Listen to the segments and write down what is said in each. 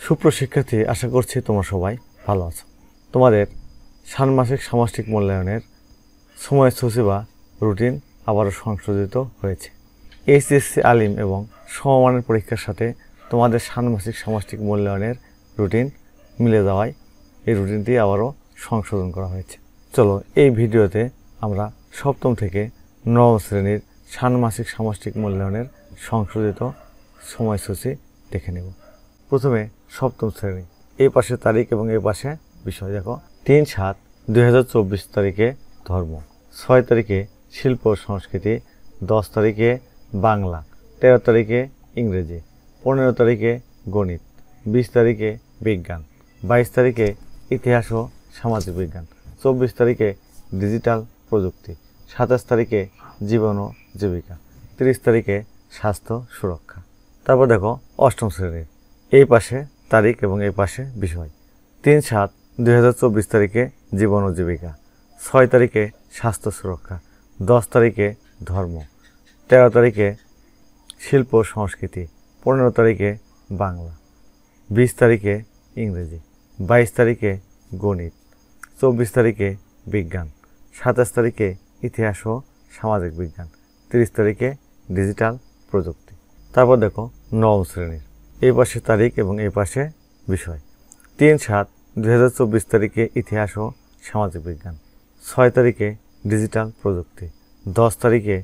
সুপ্রশিক্ষার্থী, আশা করছি তোমরা সবাই ভালো আছো। তোমাদের ষান্মাসিক সামষ্টিক মূল্যায়নের সময়সূচি বা রুটিন আবারও সংশোধিত হয়েছে। এইচএসসি আলিম এবং সমমানের পরীক্ষার সাথে তোমাদের ষান্মাসিক সামষ্টিক মূল্যায়নের রুটিন মিলে যাওয়ায় এই রুটিনটি আবারও সংশোধন করা হয়েছে। চলো এই ভিডিওতে আমরা সপ্তম থেকে নবম শ্রেণীর ষান্মাসিক সামষ্টিক মূল্যায়নের সংশোধিত সময়সূচি দেখে নেব। প্রথমে সপ্তম শ্রেণী, এই পাশে তারিখ এবং এই পাশে বিষয়। দেখো ৩/৭/২০২৪ তারিখে ধর্ম, ৬ তারিখে শিল্প ও সংস্কৃতি, ১০ তারিখে বাংলা, ১৩ তারিখে ইংরেজি, ১৫ তারিখে গণিত, ২০ তারিখে বিজ্ঞান, ২২ তারিখে ইতিহাস ও সামাজিক বিজ্ঞান, ২৪ তারিখে ডিজিটাল প্রযুক্তি, ২৭ তারিখে জীবন ও জীবিকা, ৩০ তারিখে স্বাস্থ্য সুরক্ষা। তারপর দেখো অষ্টম শ্রেণীর, এই পাশে তারিখ এবং এই পাশে বিষয়। ৩/৭/২০২৪ তারিখে জীবন ও জীবিকা, ৬ তারিখে স্বাস্থ্য সুরক্ষা, ১০ তারিখে ধর্ম, ১৩ তারিখে শিল্প ও সংস্কৃতি, ১৫ তারিখে বাংলা, ২০ তারিখে ইংরেজি, ২২ তারিখে গণিত, ২৪ তারিখে বিজ্ঞান, ২৭ তারিখে ইতিহাস ও সামাজিক বিজ্ঞান, ৩০ তারিখে ডিজিটাল প্রযুক্তি। তারপর দেখো নবম শ্রেণীর, এই পাশে তারিখ এবং এই পাশে বিষয়। ৩/৭/২০২৪ তারিখে ইতিহাস ও সামাজিক বিজ্ঞান, ৬ তারিখে ডিজিটাল প্রযুক্তি, ১০ তারিখে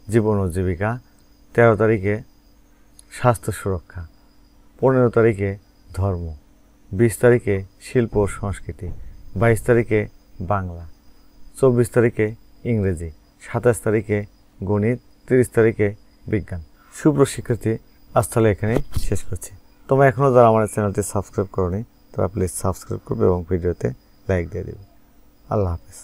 জীবন ও জীবিকা, ১৩ তারিখে স্বাস্থ্য সুরক্ষা, ১৫ তারিখে ধর্ম, ২০ তারিখে শিল্প ও সংস্কৃতি, ২২ তারিখে বাংলা, ২৪ তারিখে ইংরেজি, ২৭ তারিখে গণিত, ৩০ তারিখে বিজ্ঞান। সুপ্রশিক্ষার্থী, আজ তাহলে এখানে শেষ করছি। তোমরা এখনও যারা আমার চ্যানেলটি সাবস্ক্রাইব করোনি তারা প্লিজ সাবস্ক্রাইব করবে এবং ভিডিওতে লাইক দিয়ে দেবে। আল্লাহ হাফেজ।